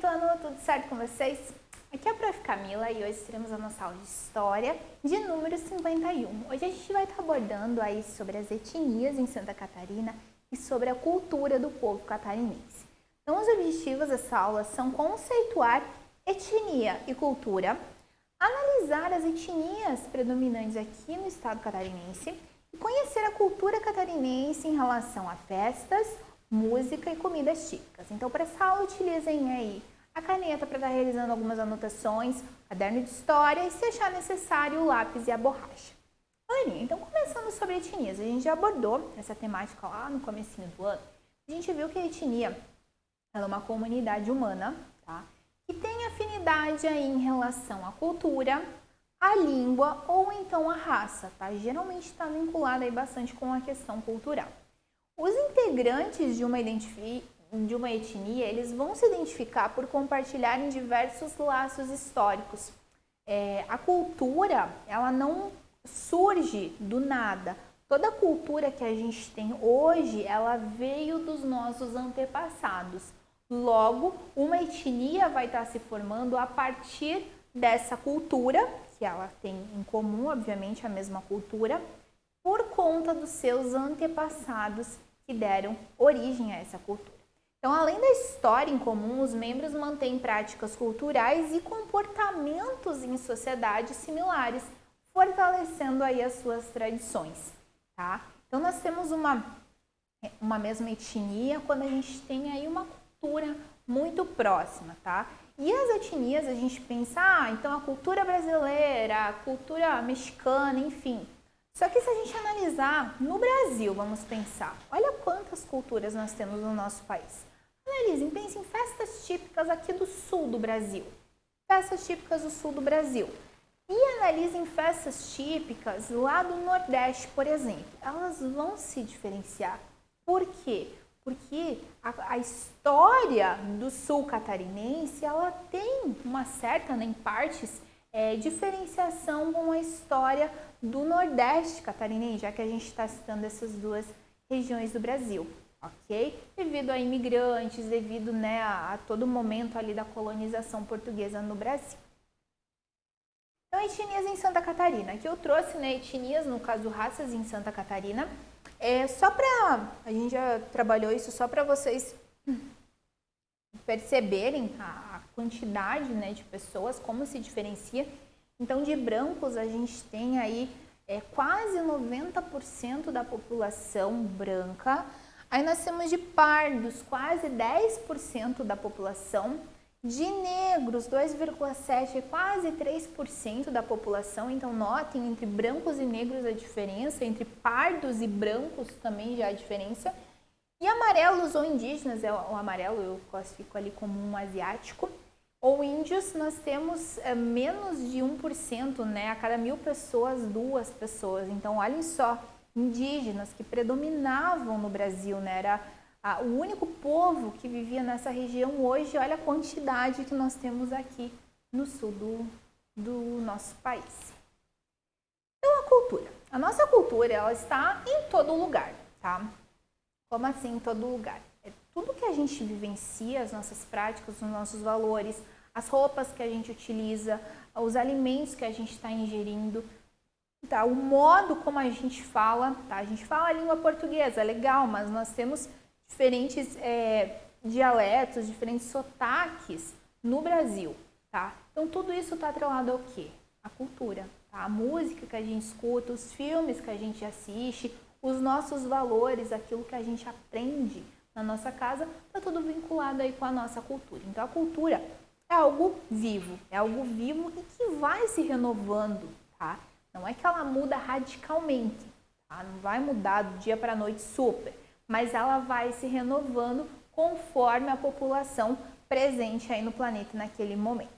quinto ano, tudo certo com vocês? Aqui é a Prof. Camila e hoje teremos a nossa aula de História de número 51. Hoje a gente vai estar abordando aí sobre as etnias em Santa Catarina e sobre a cultura do povo catarinense. Então, os objetivos dessa aula são conceituar etnia e cultura, analisar as etnias predominantes aqui no estado catarinense e conhecer a cultura catarinense em relação a festas, música e comidas típicas. Então, para essa aula, utilizem aí a caneta para estar realizando algumas anotações, caderno de história e, se achar necessário, o lápis e a borracha. Galerinha, então, começando sobre etnias, a gente já abordou essa temática lá no comecinho do ano. A gente viu que a etnia ela é uma comunidade humana, tá? Que tem afinidade aí em relação à cultura, à língua ou então à raça, tá? Geralmente está vinculada aí bastante com a questão cultural. Os integrantes de uma etnia, eles vão se identificar por compartilharem diversos laços históricos. A cultura, ela não surge do nada. Toda a cultura que a gente tem hoje, ela veio dos nossos antepassados. Logo, uma etnia vai estar se formando a partir dessa cultura, que ela tem em comum, obviamente, a mesma cultura, por conta dos seus antepassados que deram origem a essa cultura. Então, além da história em comum, os membros mantêm práticas culturais e comportamentos em sociedades similares, fortalecendo aí as suas tradições, tá? Então, nós temos uma mesma etnia quando a gente tem aí uma cultura muito próxima, tá? E as etnias, a gente pensa, então a cultura brasileira, a cultura mexicana, enfim. Só que se a gente analisar no Brasil, vamos pensar, olha quantas culturas nós temos no nosso país. Analisem, pensem em festas típicas aqui do sul do Brasil, festas típicas do sul do Brasil. E analisem festas típicas lá do Nordeste, por exemplo. Elas vão se diferenciar. Por quê? Porque a história do sul catarinense, ela tem uma certa, em partes, diferenciação com a história do Nordeste catarinense, já que a gente está citando essas duas regiões do Brasil, ok? Devido a imigrantes, devido a todo momento ali da colonização portuguesa no Brasil. Então, etnias em Santa Catarina. Aqui eu trouxe etnias, no caso raças em Santa Catarina. A gente já trabalhou isso só para vocês perceberem a quantidade de pessoas, como se diferencia. Então, de brancos, a gente tem aí quase 90% da população branca. Aí nós temos de pardos, quase 10% da população. De negros, 2,7%, quase 3% da população. Então, notem, entre brancos e negros a diferença, entre pardos e brancos também já a diferença. E amarelos ou indígenas, o amarelo eu classifico ali como um asiático, ou índios, nós temos menos de 1%, a cada 1.000 pessoas, 2 pessoas. Então, olhem só, indígenas que predominavam no Brasil, era o único povo que vivia nessa região. Hoje, olha a quantidade que nós temos aqui no sul do nosso país. Então, a cultura. A nossa cultura, ela está em todo lugar, tá? Como assim em todo lugar? É tudo que a gente vivencia, as nossas práticas, os nossos valores, as roupas que a gente utiliza, os alimentos que a gente está ingerindo, tá? O modo como a gente fala, tá? A gente fala a língua portuguesa, é legal, mas nós temos diferentes dialetos, diferentes sotaques no Brasil, tá? Então, tudo isso está atrelado ao quê? A cultura, tá? A música que a gente escuta, os filmes que a gente assiste, os nossos valores, aquilo que a gente aprende na nossa casa, está tudo vinculado aí com a nossa cultura. Então, a cultura é algo vivo e que vai se renovando, tá? Não é que ela muda radicalmente, tá? Não vai mudar do dia para a noite super, mas ela vai se renovando conforme a população presente aí no planeta naquele momento.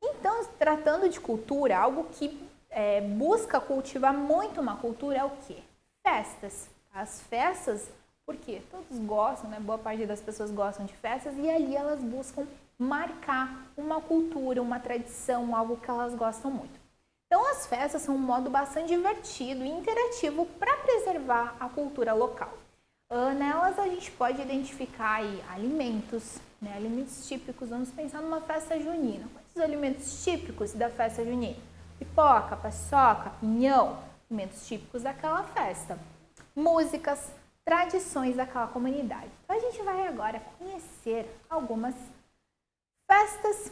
Então, tratando de cultura, algo que busca cultivar muito uma cultura é o quê? Festas. As festas, porque todos gostam, boa parte das pessoas gostam de festas e ali elas buscam marcar uma cultura, uma tradição, algo que elas gostam muito. Então, as festas são um modo bastante divertido e interativo para preservar a cultura local. Nelas a gente pode identificar aí alimentos, né? Alimentos típicos. Vamos pensar numa festa junina. Quais os alimentos típicos da festa junina? Pipoca, paçoca, pinhão, alimentos típicos daquela festa. Músicas, tradições daquela comunidade. Então a gente vai agora conhecer algumas festas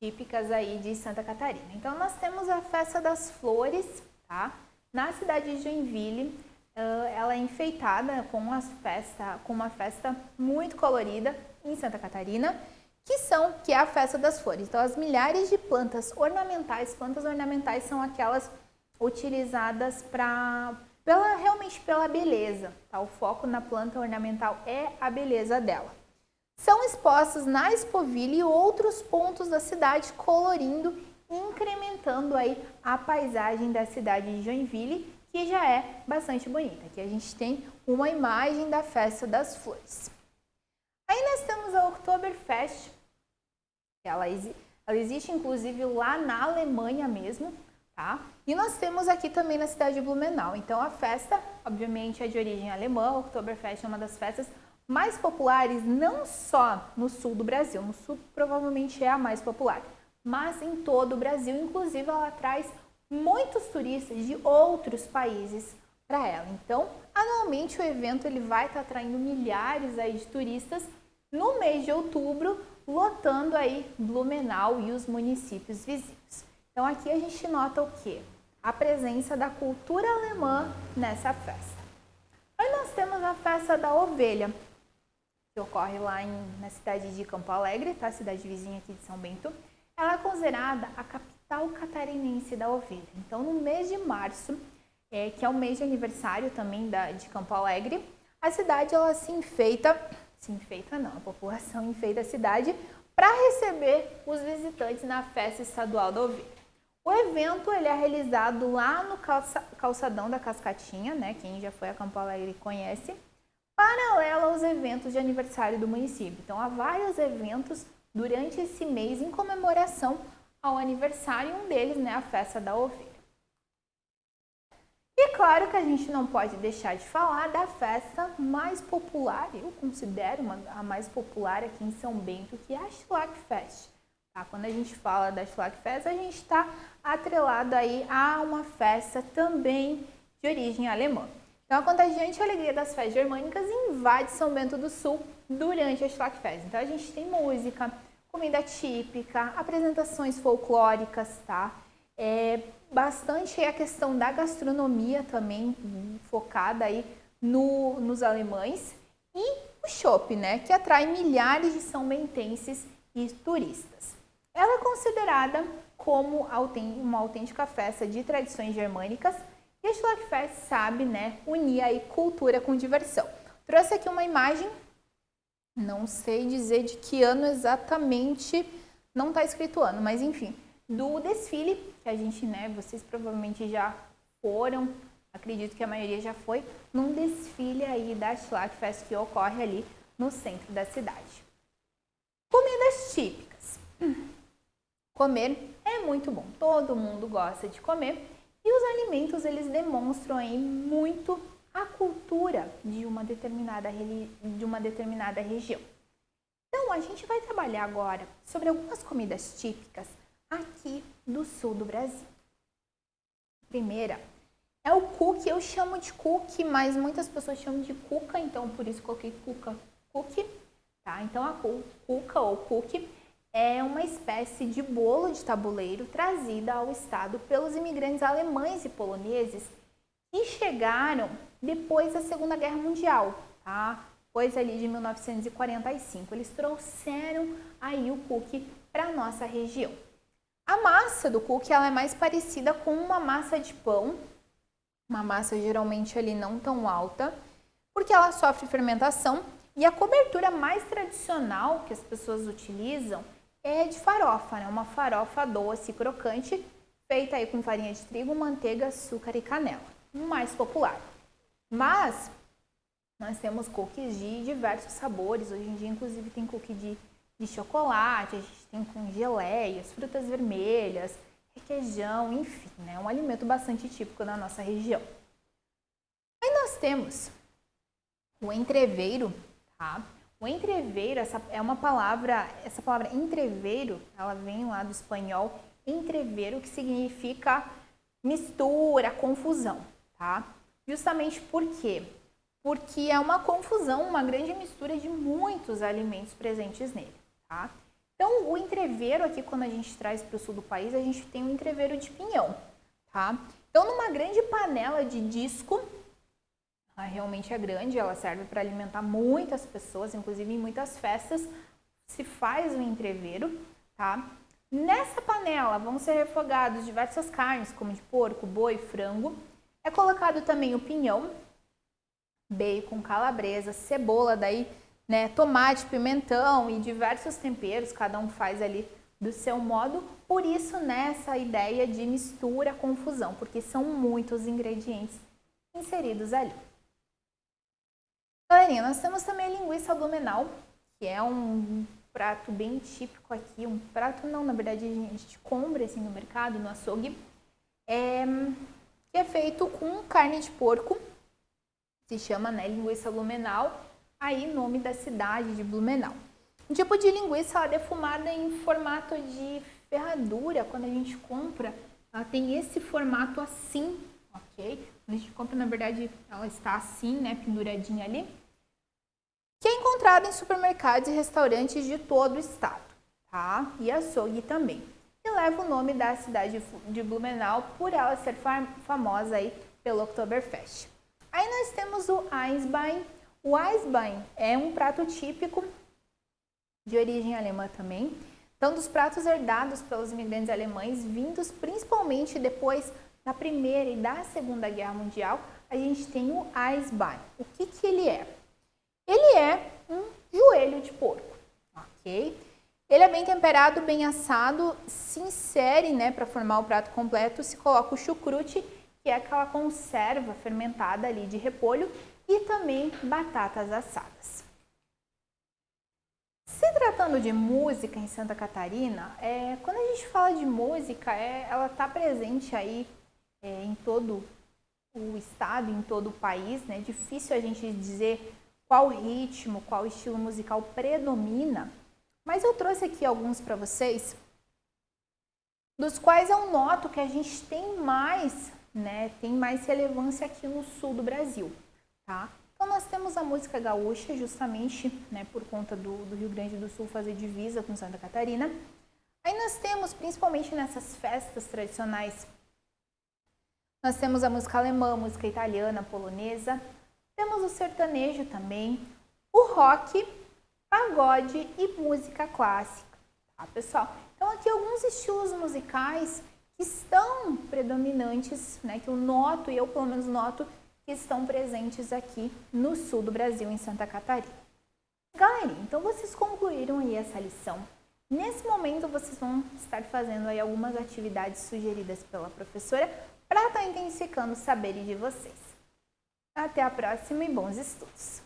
típicas aí de Santa Catarina. Então nós temos a Festa das Flores, tá? Na cidade de Joinville, ela é enfeitada com uma festa muito colorida em Santa Catarina, que é a Festa das Flores. Então as milhares de plantas ornamentais são aquelas utilizadas realmente pela beleza, tá? O foco na planta ornamental é a beleza dela. São expostos na Expoville e outros pontos da cidade, colorindo e incrementando aí a paisagem da cidade de Joinville, que já é bastante bonita. Aqui a gente tem uma imagem da Festa das Flores. Aí nós temos a Oktoberfest, ela existe inclusive lá na Alemanha mesmo, tá? E nós temos aqui também na cidade de Blumenau. Então a festa, obviamente, é de origem alemã. A Oktoberfest é uma das festas mais populares, não só no sul do Brasil, no sul provavelmente é a mais popular, mas em todo o Brasil, inclusive ela traz muitos turistas de outros países para ela. Então, anualmente o evento ele vai estar atraindo milhares aí de turistas no mês de outubro, lotando aí Blumenau e os municípios vizinhos. Então aqui a gente nota o quê? A presença da cultura alemã nessa festa. Aí nós temos a Festa da Ovelha, que ocorre lá na cidade de Campo Alegre, tá? Cidade vizinha aqui de São Bento. Ela é considerada a capital catarinense da ovelha. Então, no mês de março, que é o mês de aniversário também de Campo Alegre, a cidade ela a população enfeita a cidade para receber os visitantes na Festa Estadual da Ovelha. O evento ele é realizado lá no calçadão da Cascatinha, né? Quem já foi a Campo Alegre conhece, paralelo aos eventos de aniversário do município. Então, há vários eventos durante esse mês em comemoração ao aniversário, um deles, né, a Festa da Ovelha. E claro que a gente não pode deixar de falar da festa mais popular, eu considero a mais popular aqui em São Bento, que é a Schlagfest. Tá? Quando a gente fala da Schlagfest, a gente está atrelado aí a uma festa também de origem alemã. Então, a contagiante alegria das festas germânicas invade São Bento do Sul durante a Schlagfest. Então, a gente tem música, comida típica, apresentações folclóricas, tá? Bastante a questão da gastronomia também, focada aí nos alemães. E o chopp, né? Que atrai milhares de são-bentenses e turistas. Ela é considerada como uma autêntica festa de tradições germânicas. E a Schlagfest sabe, né, unir aí cultura com diversão. Trouxe aqui uma imagem, não sei dizer de que ano exatamente, não está escrito ano, mas enfim, do desfile, que a gente, né, vocês provavelmente já foram, acredito que a maioria já foi, num desfile aí da Schlagfest que ocorre ali no centro da cidade. Comidas típicas. Comer é muito bom, todo mundo gosta de comer. E os alimentos, eles demonstram aí muito a cultura de uma determinada região. Então, a gente vai trabalhar agora sobre algumas comidas típicas aqui do sul do Brasil. A primeira é o cookie, eu chamo de cookie, mas muitas pessoas chamam de cuca, então por isso coloquei cookie, tá? Então, a cuca ou cookie é uma espécie de bolo de tabuleiro trazida ao estado pelos imigrantes alemães e poloneses que chegaram depois da Segunda Guerra Mundial, tá? Depois ali de 1945. Eles trouxeram aí o cookie para a nossa região. A massa do cookie ela é mais parecida com uma massa de pão, uma massa geralmente ali não tão alta, porque ela sofre fermentação e a cobertura mais tradicional que as pessoas utilizam é de farofa, né? Uma farofa doce e crocante, feita aí com farinha de trigo, manteiga, açúcar e canela. Mais popular. Mas nós temos cookies de diversos sabores. Hoje em dia, inclusive, tem cookie de chocolate, a gente tem com geleias, frutas vermelhas, requeijão, enfim, né? Um alimento bastante típico da nossa região. Aí nós temos O entreveiro, tá? O entreveiro, essa palavra entreveiro, ela vem lá do espanhol entreveiro, que significa mistura, confusão, tá? Justamente por quê? Porque é uma confusão, uma grande mistura de muitos alimentos presentes nele, tá? Então, o entreveiro aqui, quando a gente traz para o sul do país, a gente tem um entreveiro de pinhão, tá? Então, numa grande panela de disco, ela realmente é grande, ela serve para alimentar muitas pessoas, inclusive em muitas festas se faz o entreveiro, tá? Nessa panela vão ser refogados diversas carnes, como de porco, boi, frango. É colocado também o pinhão, bacon, calabresa, cebola, daí, né, tomate, pimentão e diversos temperos, cada um faz ali do seu modo. Por isso, nessa ideia de mistura, confusão, porque são muitos ingredientes inseridos ali. Galerinha, nós temos também a linguiça blumenau, que é um prato bem típico aqui, um prato não, na verdade a gente compra assim no mercado, no açougue, que é feito com carne de porco, se chama, né, linguiça blumenau, aí nome da cidade de Blumenau. Um tipo de linguiça, ela é defumada em formato de ferradura, quando a gente compra, ela tem esse formato assim, ok? Quando a gente compra, na verdade, ela está assim, né, penduradinha ali, que é encontrada em supermercados e restaurantes de todo o estado, tá? E açougue também. E leva o nome da cidade de Blumenau por ela ser famosa aí pelo Oktoberfest. Aí nós temos o Eisbein. O Eisbein é um prato típico de origem alemã também. Então, dos pratos herdados pelos imigrantes alemães, vindos principalmente depois da Primeira e da Segunda Guerra Mundial, a gente tem o Eisbein. O que ele é? Ele é um joelho de porco, ok? Ele é bem temperado, bem assado, se insere, né, para formar o prato completo, se coloca o chucrute, que é aquela conserva fermentada ali de repolho, e também batatas assadas. Se tratando de música em Santa Catarina, quando a gente fala de música, ela está presente aí em todo o estado, em todo o país, né? Difícil a gente dizer qual ritmo, qual estilo musical predomina, mas eu trouxe aqui alguns para vocês, dos quais eu noto que a gente tem mais, né, tem mais relevância aqui no sul do Brasil, tá? Então nós temos a música gaúcha, justamente, né, por conta do Rio Grande do Sul fazer divisa com Santa Catarina. Aí nós temos, principalmente nessas festas tradicionais, nós temos a música alemã, a música italiana, a polonesa. Temos o sertanejo também, o rock, pagode e música clássica, tá, pessoal? Então, aqui alguns estilos musicais que estão predominantes, né, que eu noto, e eu pelo menos noto, que estão presentes aqui no sul do Brasil, em Santa Catarina. Galerinha, então vocês concluíram aí essa lição. Nesse momento, vocês vão estar fazendo aí algumas atividades sugeridas pela professora para estar intensificando o saber de vocês. Até a próxima e bons estudos!